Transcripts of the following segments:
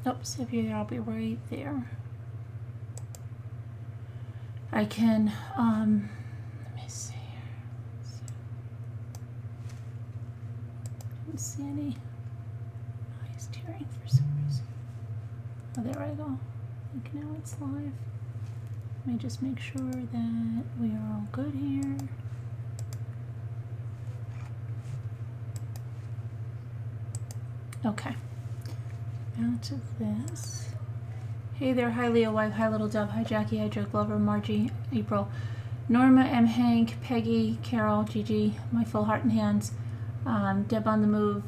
Oops, if you're there, I'll be right there. I can, let me see here. I don't see any eyes tearing for some reason. Oh, there I go. I think now it's live. Let me just make sure that we are all good here. Okay. Now to this. Hey there, hi Leo Wife, hi Little Dove, hi Jackie, hi Joe Glover, Margie, April, Norma, M. Hank, Peggy, Carol, Gigi, my full heart and hands, Deb on the move,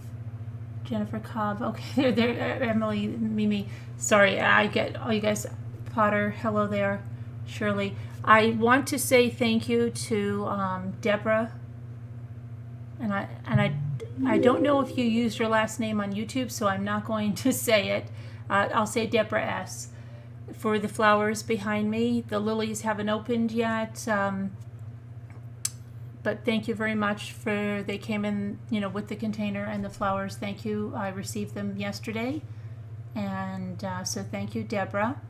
Jennifer Cobb, okay, there, Emily, Mimi, sorry, I get all you guys, Potter, hello there, Shirley. I want to say thank you to Deborah, and I don't know if you used your last name on YouTube, so I'm not going to say it. I'll say Deborah S. For the flowers behind me. The lilies haven't opened yet, but thank you very much for, they came in, with the container and the flowers. Thank you. I received them yesterday, and so thank you, Deborah,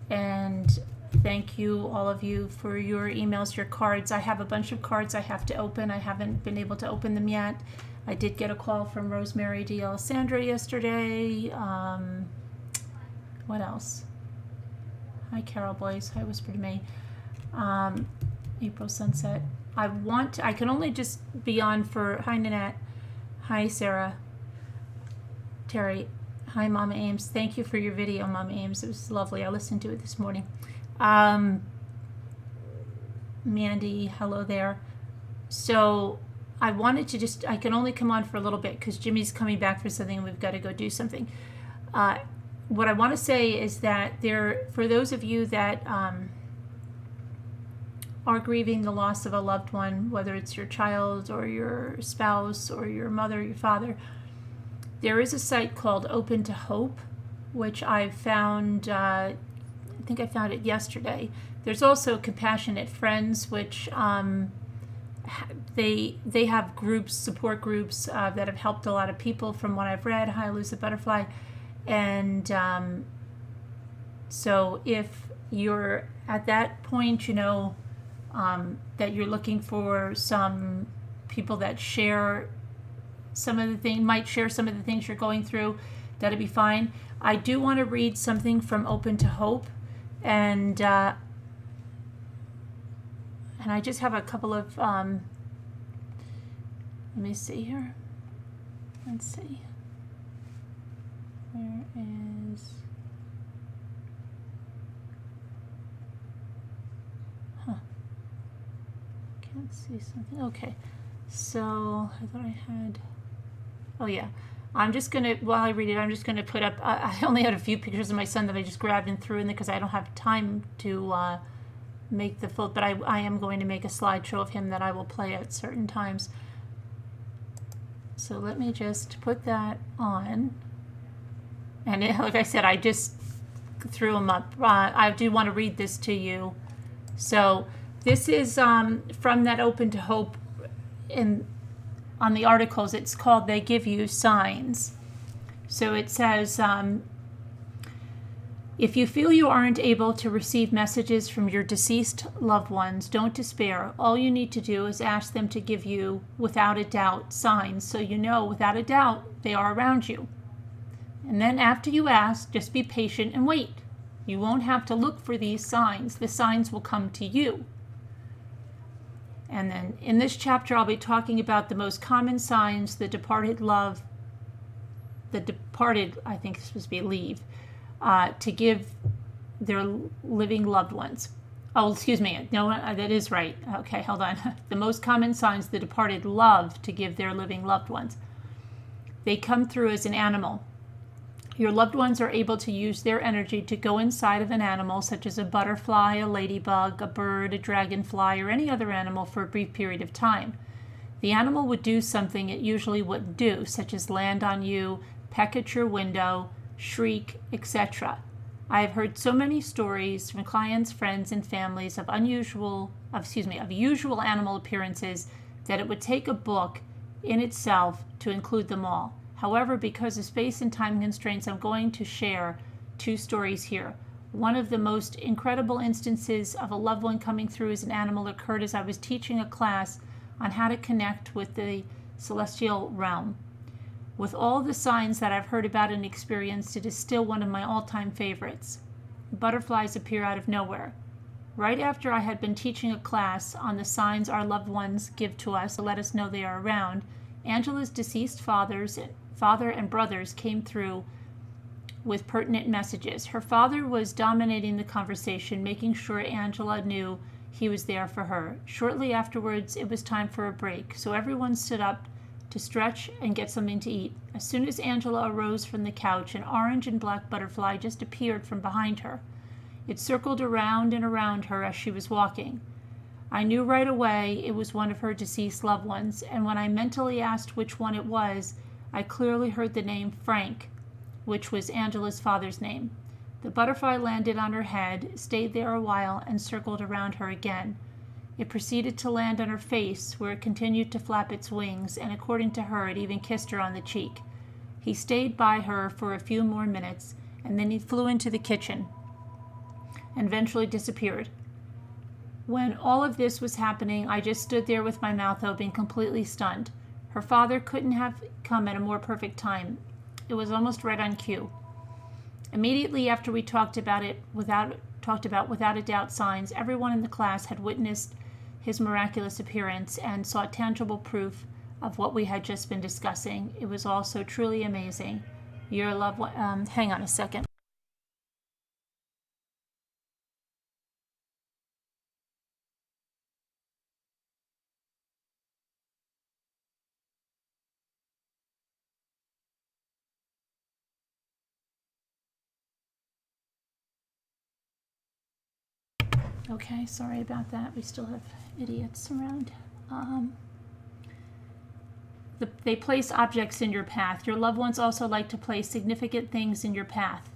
and thank you, all of you, for your emails, your cards. I have a bunch of cards I have to open. I haven't been able to open them yet. I did get a call from Rosemary D'Alessandra yesterday. What else? Hi, Carol Boyce. Hi, Whisper to Me. April Sunset. I can only just be on for, hi, Nanette. Hi, Sarah. Terry. Hi, Mama Ames. Thank you for your video, Mama Ames. It was lovely. I listened to it this morning. Mandy, hello there. So I wanted to I can only come on for a little bit because Jimmy's coming back for something and we've got to go do something. What I want to say is that for those of you that are grieving the loss of a loved one, whether it's your child or your spouse or your mother, your father, there is a site called Open to Hope, which I found, I think I found it yesterday. There's also Compassionate Friends, which they have groups, support groups that have helped a lot of people from what I've read. Hi, Lucy Butterfly. And so if you're at that point, that you're looking for some people that share some of the things, might share some of the things you're going through, that'd be fine. I do want to read something from Open to Hope, and I just have a couple of, let me see here. Let's see. Where is, can't see something. Okay, so I thought I had, oh yeah. I'm just going to, while I read it, I'm just going to put up, I only had a few pictures of my son that I just grabbed and threw in there because I don't have time to make the full, but I am going to make a slideshow of him that I will play at certain times. So let me just put that on. And like I said, I just threw them up. I do want to read this to you. So this is from that Open to Hope. On the articles, it's called They Give You Signs. So it says, if you feel you aren't able to receive messages from your deceased loved ones, don't despair. All you need to do is ask them to give you, without a doubt, signs so you know without a doubt they are around you. And then after you ask, just be patient and wait. You won't have to look for these signs. The signs will come to you. And then in this chapter, I'll be talking about the most common signs the departed, I think it's supposed to be leave, to give their living loved ones. Oh, excuse me. No, that is right. Okay, hold on. The most common signs the departed love to give their living loved ones. They come through as an animal. Your loved ones are able to use their energy to go inside of an animal, such as a butterfly, a ladybug, a bird, a dragonfly, or any other animal for a brief period of time. The animal would do something it usually wouldn't do, such as land on you, peck at your window, shriek, etc. I have heard so many stories from clients, friends, and families of usual animal appearances that it would take a book in itself to include them all. However, because of space and time constraints, I'm going to share two stories here. One of the most incredible instances of a loved one coming through as an animal occurred as I was teaching a class on how to connect with the celestial realm. With all the signs that I've heard about and experienced, it is still one of my all-time favorites. Butterflies appear out of nowhere. Right after I had been teaching a class on the signs our loved ones give to us to let us know they are around, Angela's deceased father and brothers came through with pertinent messages. Her father was dominating the conversation, making sure Angela knew he was there for her. Shortly afterwards, it was time for a break, so everyone stood up to stretch and get something to eat. As soon as Angela arose from the couch, an orange and black butterfly just appeared from behind her. It circled around and around her as she was walking. I knew right away it was one of her deceased loved ones, and when I mentally asked which one it was, I clearly heard the name Frank, which was Angela's father's name. The butterfly landed on her head, stayed there a while, and circled around her again. It proceeded to land on her face, where it continued to flap its wings, and according to her, it even kissed her on the cheek. He stayed by her for a few more minutes, and then he flew into the kitchen and eventually disappeared. When all of this was happening, I just stood there with my mouth open, completely stunned. Her father couldn't have come at a more perfect time. It was almost right on cue. Immediately after we talked about without a doubt signs, everyone in the class had witnessed his miraculous appearance and saw tangible proof of what we had just been discussing. It was all so truly amazing. Your loved one, hang on a second. Okay, sorry about that. We still have idiots around. They place objects in your path. Your loved ones also like to place significant things in your path.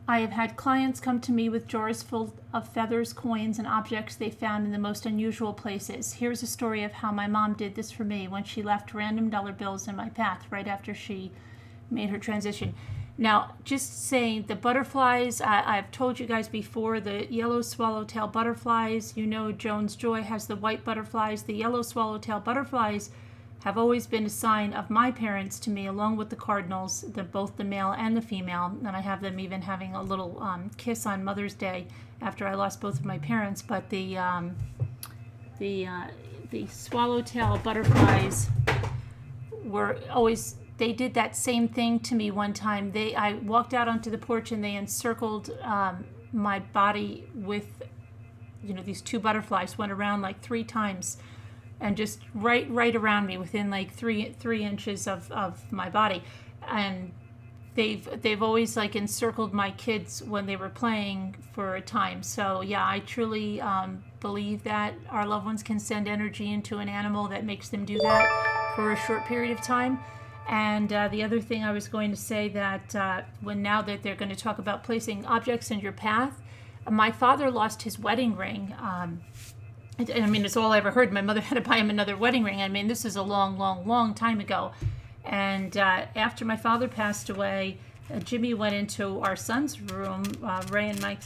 I have had clients come to me with jars full of feathers, coins, and objects they found in the most unusual places. Here's a story of how my mom did this for me when she left random dollar bills in my path right after she made her transition. Now, just saying, the butterflies, I've told you guys before, the yellow swallowtail butterflies, you know Jones Joy has the white butterflies. The yellow swallowtail butterflies have always been a sign of my parents to me, along with the cardinals, both the male and the female. And I have them even having a little kiss on Mother's Day after I lost both of my parents. But the swallowtail butterflies were always... They did that same thing to me one time. I walked out onto the porch and they encircled my body with, these two butterflies, went around like 3 times and just right around me within like three inches of my body. And they've always like encircled my kids when they were playing for a time. So yeah, I truly believe that our loved ones can send energy into an animal that makes them do that for a short period of time. And the other thing I was going to say that now that they're going to talk about placing objects in your path, my father lost his wedding ring. It's all I ever heard. My mother had to buy him another wedding ring. This is a long time ago. And after my father passed away, Jimmy went into our son's room. Ray and Mike,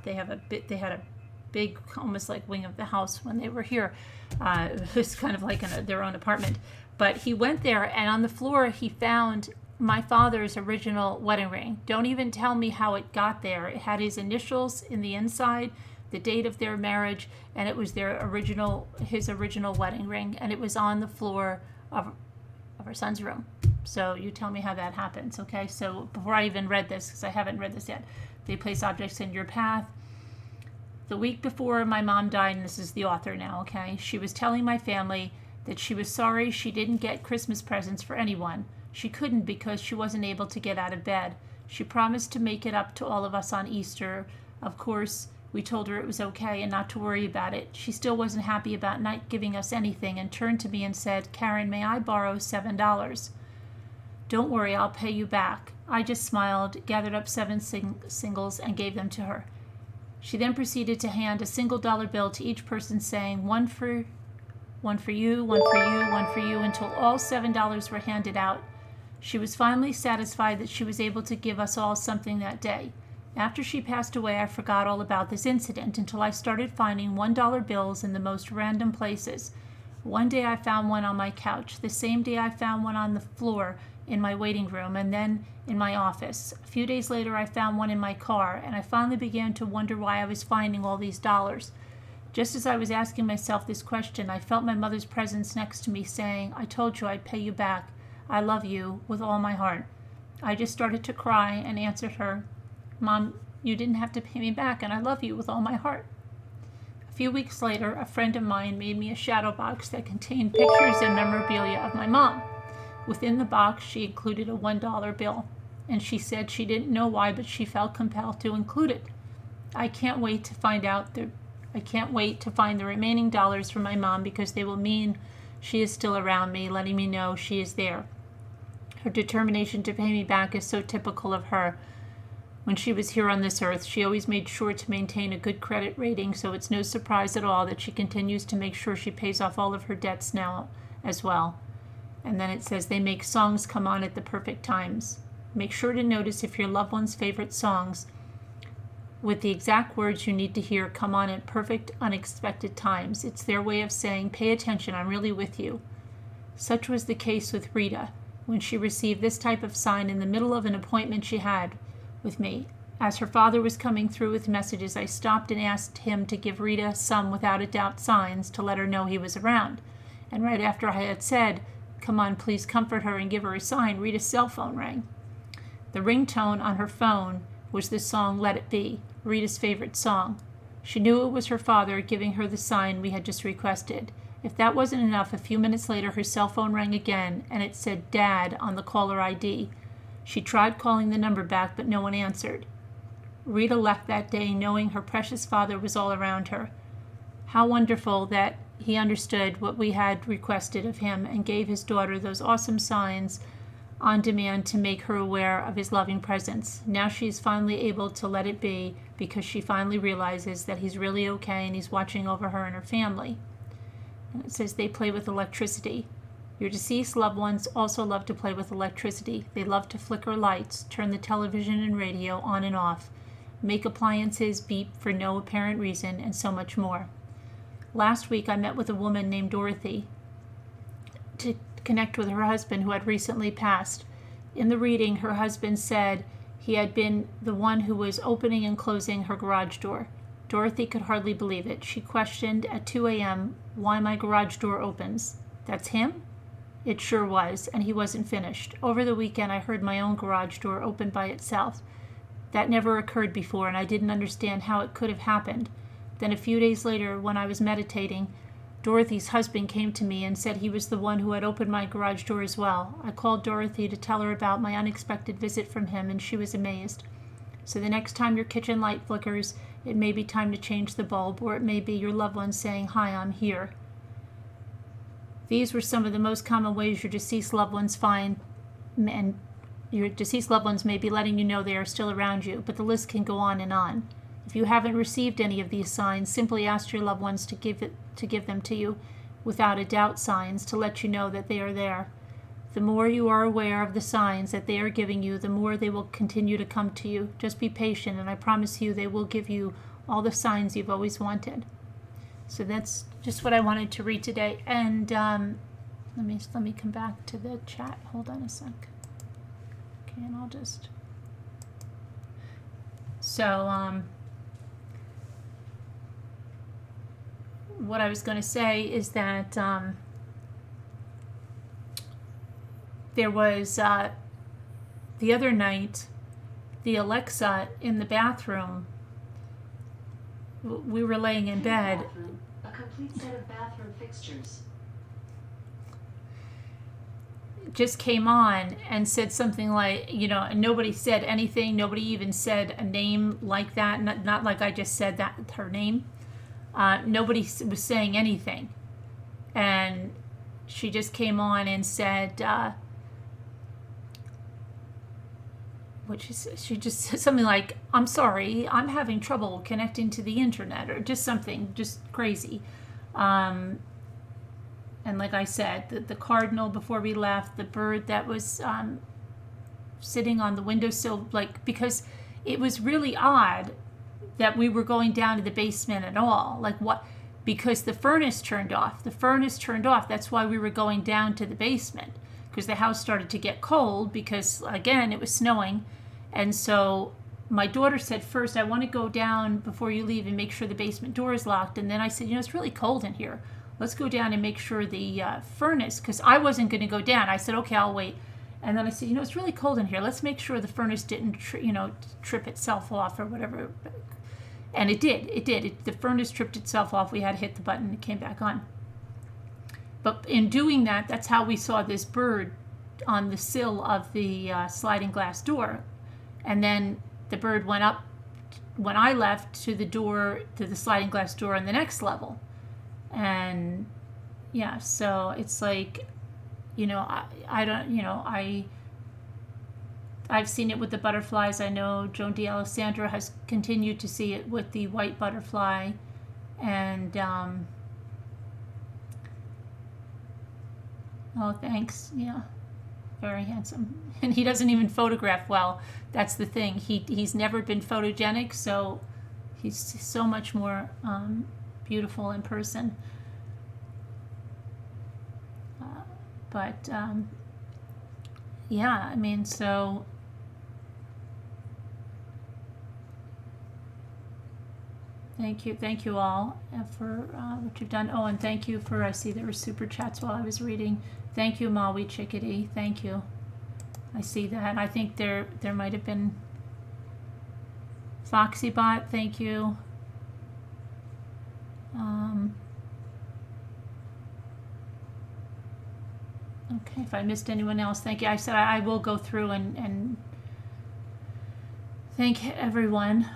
they had a big, almost like wing of the house when they were here. It was kind of like their own apartment. But he went there, and on the floor he found my father's original wedding ring. Don't even tell me how it got there. It had his initials in the inside, the date of their marriage, and it was his original wedding ring, and it was on the floor of our son's room. So you tell me how that happens, okay? So before I even read this, because I haven't read this yet, they place objects in your path. The week before my mom died, and this is the author now, okay? She was telling my family that she was sorry she didn't get Christmas presents for anyone. She couldn't because she wasn't able to get out of bed. She promised to make it up to all of us on Easter. Of course, we told her it was okay and not to worry about it. She still wasn't happy about not giving us anything and turned to me and said, "Karen, may I borrow $7? Don't worry, I'll pay you back." I just smiled, gathered up 7 singles, and gave them to her. She then proceeded to hand a single dollar bill to each person, saying, one for you, one for you, one for you, until all $7 were handed out. She was finally satisfied that she was able to give us all something that day. After she passed away, I forgot all about this incident until I started finding $1 bills in the most random places. One day I found one on my couch. The same day I found one on the floor in my waiting room, and then in my office. A few days later I found one in my car, and I finally began to wonder why I was finding all these dollars. Just as I was asking myself this question, I felt my mother's presence next to me saying, "I told you I'd pay you back. I love you with all my heart." I just started to cry and answered her, "Mom, you didn't have to pay me back, and I love you with all my heart." A few weeks later, a friend of mine made me a shadow box that contained pictures and memorabilia of my mom. Within the box, she included a $1 bill, and she said she didn't know why, but she felt compelled to include it. I can't wait to find the remaining dollars for my mom, because they will mean she is still around me, letting me know she is there. Her determination to pay me back is so typical of her. When she was here on this earth, she always made sure to maintain a good credit rating, so it's no surprise at all that she continues to make sure she pays off all of her debts now as well. And then it says they make songs come on at the perfect times. Make sure to notice if your loved one's favorite songs with the exact words you need to hear come on at perfect, unexpected times. It's their way of saying, "Pay attention, I'm really with you." Such was the case with Rita, when she received this type of sign in the middle of an appointment she had with me. As her father was coming through with messages, I stopped and asked him to give Rita some without a doubt signs to let her know he was around. And right after I had said, "Come on, please comfort her and give her a sign," Rita's cell phone rang. The ringtone on her phone was the song "Let It Be," Rita's favorite song. She knew it was her father giving her the sign we had just requested. If that wasn't enough, a few minutes later her cell phone rang again, and it said "Dad" on the caller ID. She tried calling the number back, but no one answered. Rita left that day knowing her precious father was all around her. How wonderful that he understood what we had requested of him and gave his daughter those awesome signs on demand to make her aware of his loving presence. Now she is finally able to let it be, because she finally realizes that he's really okay and he's watching over her and her family. And it says they play with electricity. Your deceased loved ones also love to play with electricity. They love to flicker lights, turn the television and radio on and off, make appliances beep for no apparent reason, and so much more. Last week I met with a woman named Dorothy to connect with her husband, who had recently passed. In the reading, her husband said he had been the one who was opening and closing her garage door. Dorothy could hardly believe it. She questioned at 2 a.m. why my garage door opens. That's him? It sure was, and he wasn't finished. Over the weekend, I heard my own garage door open by itself. That never occurred before, and I didn't understand how it could have happened. Then a few days later, when I was meditating, Dorothy's husband came to me and said he was the one who had opened my garage door as well. I called Dorothy to tell her about my unexpected visit from him, and she was amazed. So the next time your kitchen light flickers, it may be time to change the bulb, or it may be your loved one saying, "Hi, I'm here." These were some of the most common ways your deceased loved ones find, and your deceased loved ones may be letting you know they are still around you, but the list can go on and on. If you haven't received any of these signs, simply ask your loved ones to give them to you without a doubt signs to let you know that they are there. The more you are aware of the signs that they are giving you, the more they will continue to come to you. Just be patient, and I promise you they will give you all the signs you've always wanted. So that's just what I wanted to read today. And let me come back to the chat. Hold on a sec. Okay, and I'll just. So what I was going to say is that there was the other night, the Alexa in the bathroom. We were laying in bed. A complete set of bathroom fixtures. Just came on and said something like, and nobody said anything. Nobody even said a name like that. Not like I just said that, her name. Nobody was saying anything. And she just came on and said, she just said something like, "I'm sorry, I'm having trouble connecting to the internet," or just something just crazy. And like I said, the cardinal before we left, the bird that was sitting on the windowsill, like, because it was really odd that we were going down to the basement at all. Like, what? Because the furnace turned off. The furnace turned off. That's why we were going down to the basement, because the house started to get cold because, again, it was snowing. And so my daughter said, first, I want to go down before you leave and make sure the basement door is locked. And then I said, it's really cold in here. Let's go down and make sure the furnace, because I wasn't going to go down. I said, okay, I'll wait. And then I said, it's really cold in here. Let's make sure the furnace didn't, trip itself off or whatever. And it did. The furnace tripped itself off. We had to hit the button. It came back on. But in doing that, that's how we saw this bird on the sill of the sliding glass door. And then the bird went up when I left to the door, to the sliding glass door on the next level. And yeah, so it's like, I've seen it with the butterflies. I know Joan D'Alessandro has continued to see it with the white butterfly. And, oh, thanks. Yeah, very handsome. And he doesn't even photograph well. That's the thing. He's never been photogenic, so he's so much more beautiful in person. But yeah, I mean, so thank you all for what you've done. Oh, and thank you for, I see there were super chats while I was reading. Thank you, Maui Chickadee. Thank you. I see that. I think there might have been FoxyBot. Thank you. Okay, if I missed anyone else, thank you. I said I will go through and thank everyone.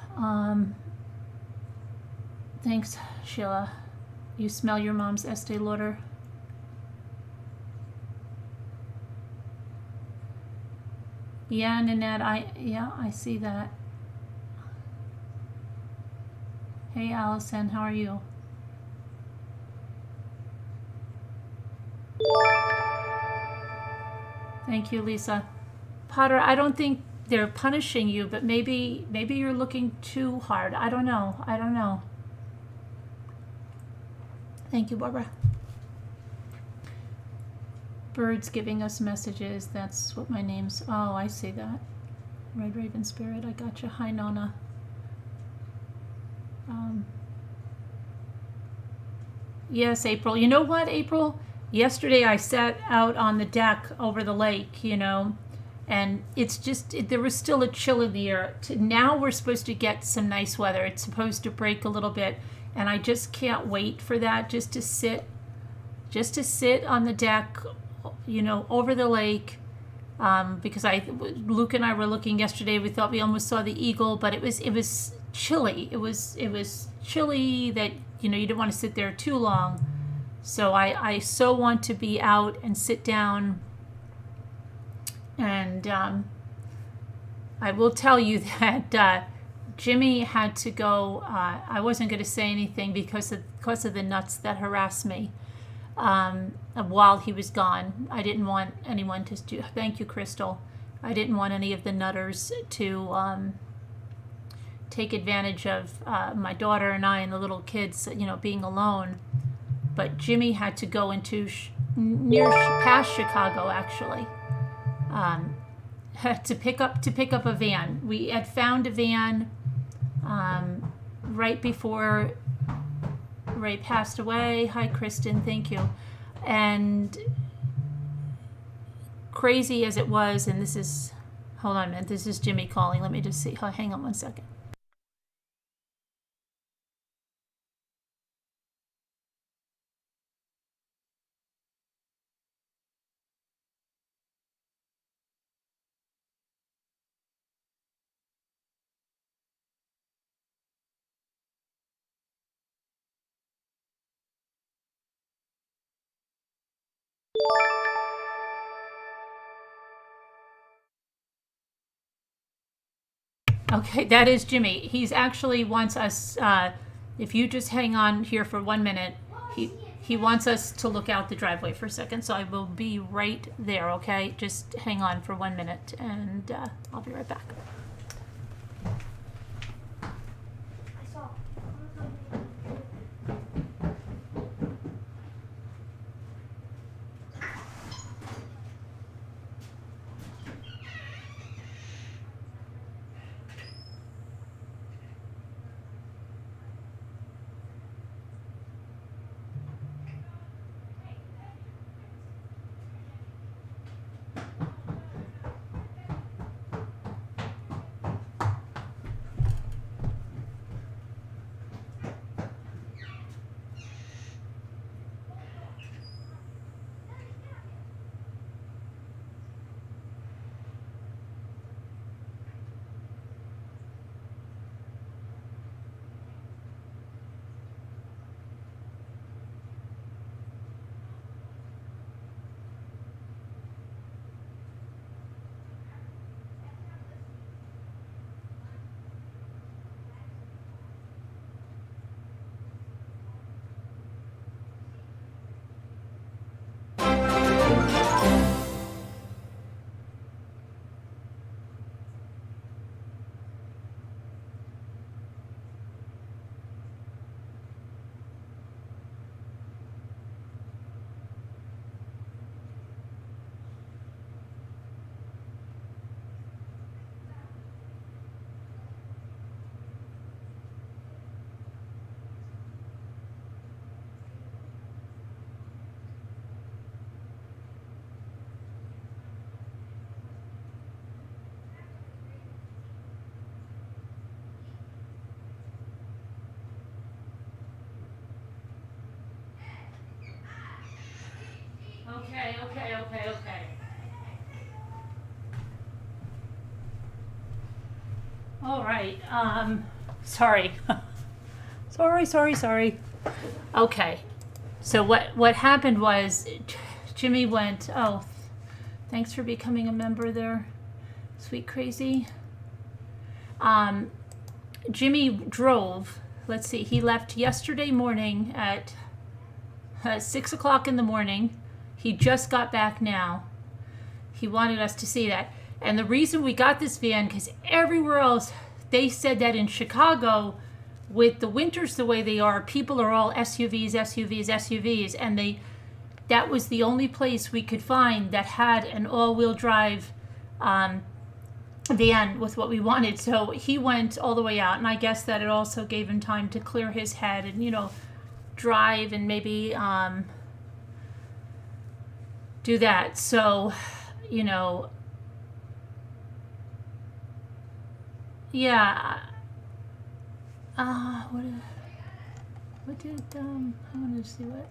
Thanks, Sheila. You smell your mom's Estee Lauder. Yeah, Nanette, I see that. Hey, Allison, how are you? Thank you, Lisa. Potter, I don't think they're punishing you, but maybe you're looking too hard. I don't know. Thank you, Barbara. Birds giving us messages. That's what my name's. Oh, I see that. Red Raven Spirit. I gotcha. Hi, Nona. Yes, April. You know what, April? Yesterday I sat out on the deck over the lake, and it's just, there was still a chill in the air. Now we're supposed to get some nice weather. It's supposed to break a little bit, and I just can't wait for that, just to sit on the deck, over the lake, because Luke and I were looking yesterday. We thought we almost saw the eagle, but it was chilly. It was chilly that, you didn't want to sit there too long. So I so want to be out and sit down. And I will tell you that Jimmy had to go. I wasn't going to say anything because of the nuts that harassed me while he was gone. I didn't want anyone to do. Thank you, Crystal. I didn't want any of the nutters to take advantage of my daughter and I and the little kids, being alone. But Jimmy had to go into past Chicago, actually, to pick up a van. We had found a van right before Ray passed away. Hi, Kristen. Thank you. And crazy as it was, and this is, hold on a minute. This is Jimmy calling. Let me just see. Hang on one second. Okay, that is Jimmy. He's actually wants us, if you just hang on here for 1 minute, he wants us to look out the driveway for a second, so I will be right there, okay? Just hang on for 1 minute, and I'll be right back. Okay. All right, sorry. Sorry. Okay, so what happened was Jimmy went, oh, thanks for becoming a member there, sweet crazy. Jimmy drove, let's see, he left yesterday morning at 6 o'clock in the morning. He just got back now. He wanted us to see that. And the reason we got this van, because everywhere else, they said that in Chicago, with the winters the way they are, people are all SUVs, and that was the only place we could find that had an all-wheel drive van with what we wanted. So he went all the way out, and I guess that it also gave him time to clear his head and, drive and maybe do that. So, yeah. What did I wanted to see what?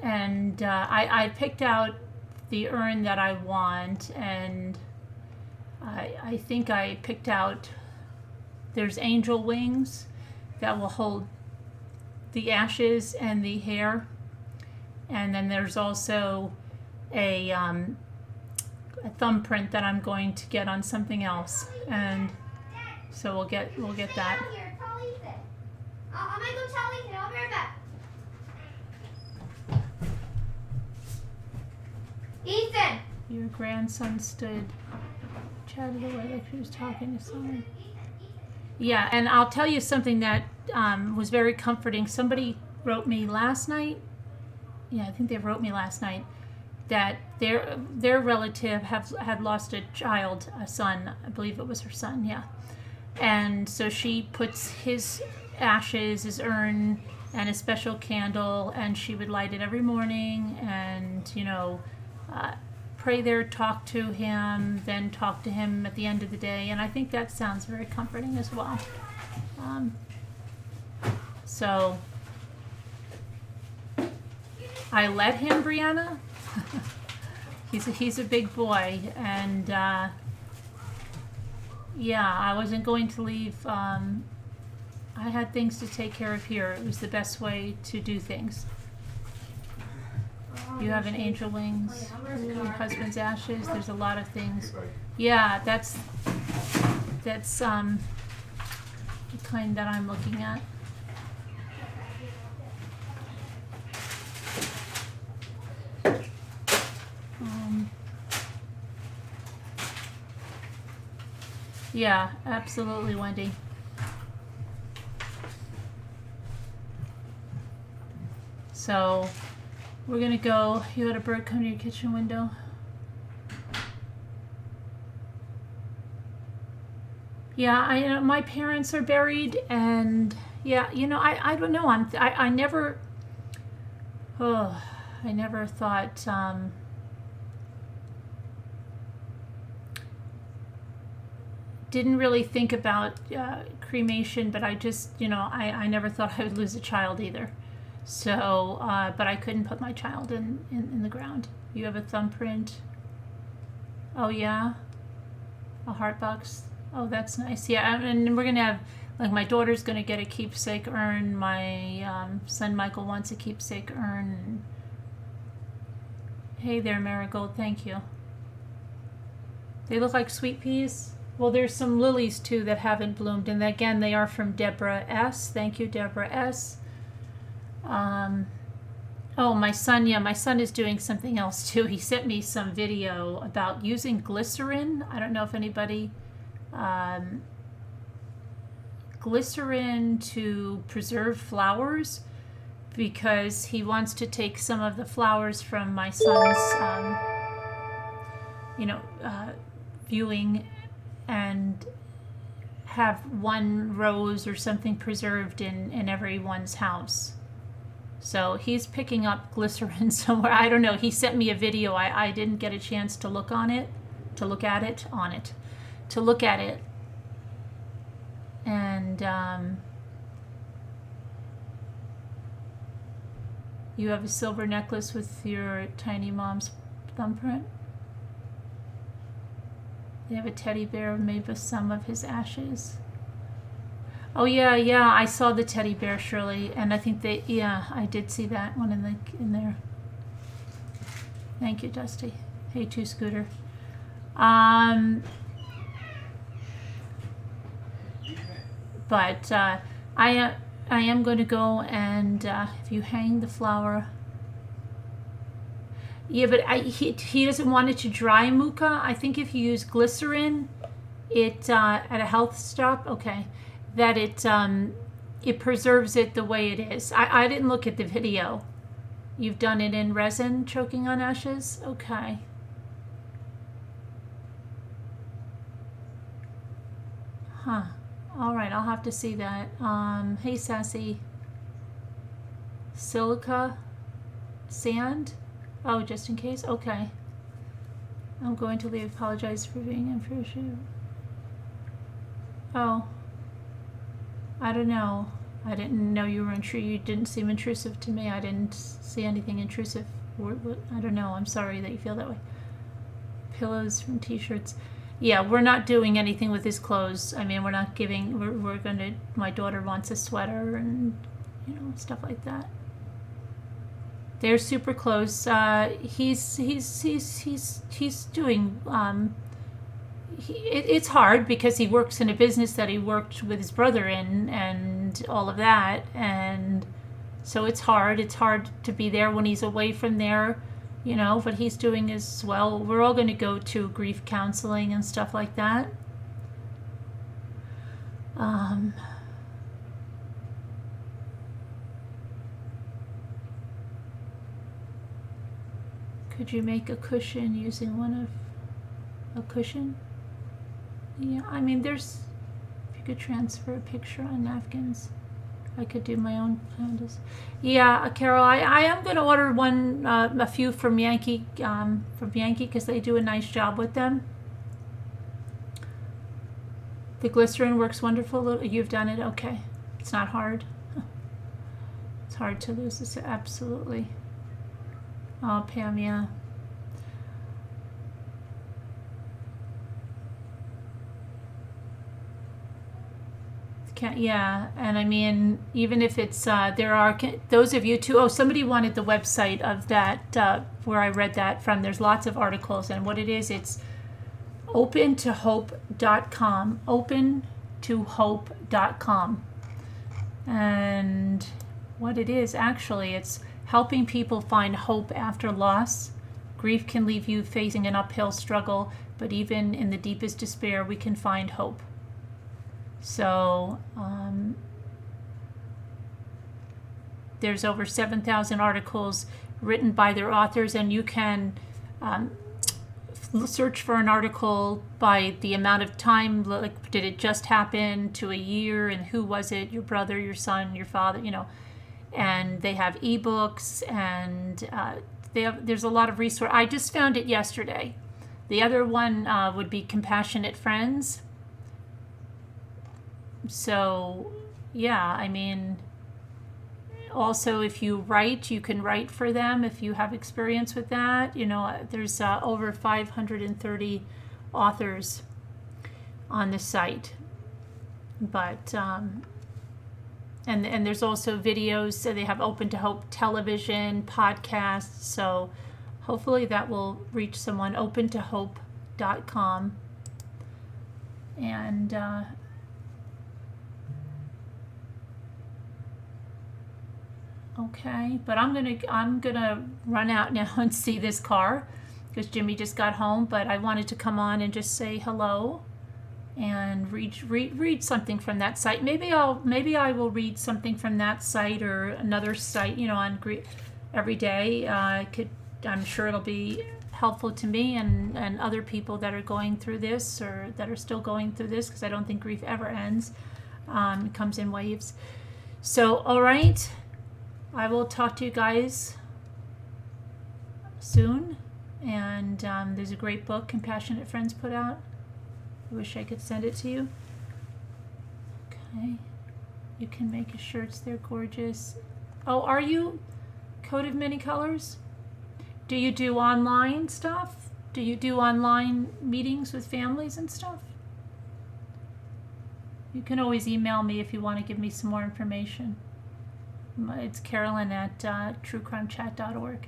And I picked out the urn that I want, and I think I picked out, there's angel wings that will hold the ashes and the hair, and then there's also a thumbprint that I'm going to get on something else, and so we'll get that. I'm gonna go tell Ethan. I'll be right back. Ethan! Your grandson chatted away like he was talking to someone. Yeah, and I'll tell you something that was very comforting. Somebody wrote me last night. Yeah, I think they wrote me last night that their relative had lost a child, a son. I believe it was her son. Yeah, and so she puts his ashes, his urn, and a special candle, and she would light it every morning, and pray there, talk to him, then talk to him at the end of the day, and I think that sounds very comforting as well. So I let him, Brianna. He's a big boy, and yeah, I wasn't going to leave. I had things to take care of here. It was the best way to do things. You have an angel wings, your husband's ashes. There's a lot of things. Yeah, that's the kind that I'm looking at. Yeah, absolutely, Wendy. So we're gonna go. You had a bird come to your kitchen window. Yeah, my parents are buried, and yeah, I don't know. I never. Oh, I never thought. Didn't really think about cremation, but I just, I never thought I would lose a child either. So, but I couldn't put my child in the ground. You have a thumbprint. Oh, yeah? A heart box. Oh, that's nice. Yeah, and we're going to have, like, my daughter's going to get a keepsake urn. My son Michael wants a keepsake urn. Hey there, Marigold. Thank you. They look like sweet peas. Well, there's some lilies too that haven't bloomed, and again, they are from Deborah S. Thank you, Deborah S. Oh, my son. Yeah, my son is doing something else too. He sent me some video about using glycerin. I don't know if anybody. Glycerin to preserve flowers, because he wants to take some of the flowers from my son's, viewing, and have one rose or something preserved in everyone's house. So he's picking up glycerin somewhere. I don't know. He sent me a video. I didn't get a chance to look at it. And you have a silver necklace with your tiny mom's thumbprint. They have a teddy bear made with some of his ashes. Oh yeah, I saw the teddy bear, Shirley, and I think I did see that one in there. Thank you, Dusty. Hey, Two Scooter. But I am going to go and if you hang the flower. Yeah, but he doesn't want it to dry, Muka. I think if you use glycerin, it at a health stop, okay, that it preserves it the way it is. I didn't look at the video. You've done it in resin, choking on ashes? Okay. Huh. All right, I'll have to see that. Hey, Sassy. Silica? Sand? Oh, just in case? Okay. I'm going to leave. Apologize for being intrusive. Oh. I don't know. I didn't know you were intrusive. You didn't seem intrusive to me. I didn't see anything intrusive. I don't know. I'm sorry that you feel that way. Pillows from t-shirts. Yeah, we're not doing anything with his clothes. I mean, we're not giving. We're going to. My daughter wants a sweater and stuff like that. They're super close. He's doing. It's hard because he works in a business that he worked with his brother in, and all of that, and so it's hard. It's hard to be there when he's away from there, But he's doing as well. We're all going to go to grief counseling and stuff like that. Could you make a cushion using a cushion? Yeah, I mean, if you could transfer a picture on napkins, I could do my own pandas. Yeah, Carol, I am going to order a few from Yankee, because they do a nice job with them. The glycerin works wonderful. You've done it, okay. It's not hard. It's hard to lose this, absolutely. Oh, Pam, yeah. Yeah, and I mean, even if it's, there are, those of you too, somebody wanted the website of that, where I read that from. There's lots of articles, and what it is, it's opentohope.com, opentohope.com. And what it is, actually, it's helping people find hope after loss. Grief can leave you facing an uphill struggle, but even in the deepest despair, we can find hope. So, there's over 7,000 articles written by their authors, and you can search for an article by the amount of time, like did it just happen, to a year, and who was it, your brother, your son, your father, and they have ebooks, and there's a lot of resource. I just found it yesterday. The other one would be Compassionate Friends. So yeah, I mean, also if you write, you can write for them if you have experience with that. There's over 530 authors on the site, but and there's also videos. So they have Open to Hope television, podcasts, so hopefully that will reach someone. opentohope.com. And okay, but I'm gonna run out now and see this car because Jimmy just got home. But I wanted to come on and just say hello and read something from that site. Maybe I will read something from that site or another site. On every day. I'm sure it'll be helpful to me and other people that are going through this or that are still going through this, because I don't think grief ever ends. It comes in waves. So, all right. I will talk to you guys soon, and there's a great book Compassionate Friends put out. I wish I could send it to you. Okay, you can make your shirts, they're gorgeous. Oh, are you Coat of Many Colors? Do you do online stuff? Do you do online meetings with families and stuff? You can always email me if you want to give me some more information. It's Carolyn at truecrimechat.org.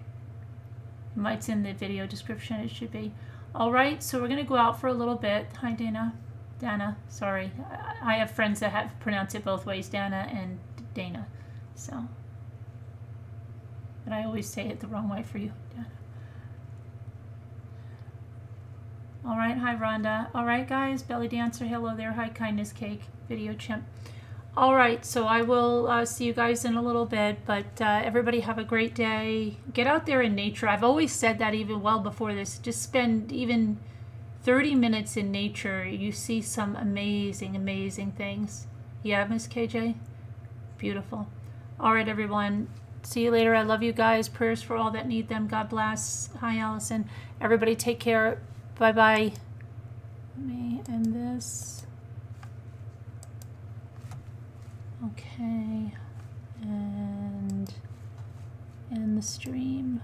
It's in the video description, it should be. All right, so we're going to go out for a little bit. Hi, Dana, sorry. I have friends that have pronounced it both ways, Dana and Dana. So, but I always say it the wrong way for you, Dana. All right, hi, Rhonda. All right, guys, Belly Dancer, hello there. Hi, Kindness Cake, Video Chimp. All right, so I will see you guys in a little bit, but everybody have a great day. Get out there in nature. I've always said that even well before this. Just spend even 30 minutes in nature. You see some amazing, amazing things. Yeah, Miss KJ? Beautiful. All right, everyone. See you later. I love you guys. Prayers for all that need them. God bless. Hi, Allison. Everybody take care. Bye-bye. Let me end this. Okay, and end the stream.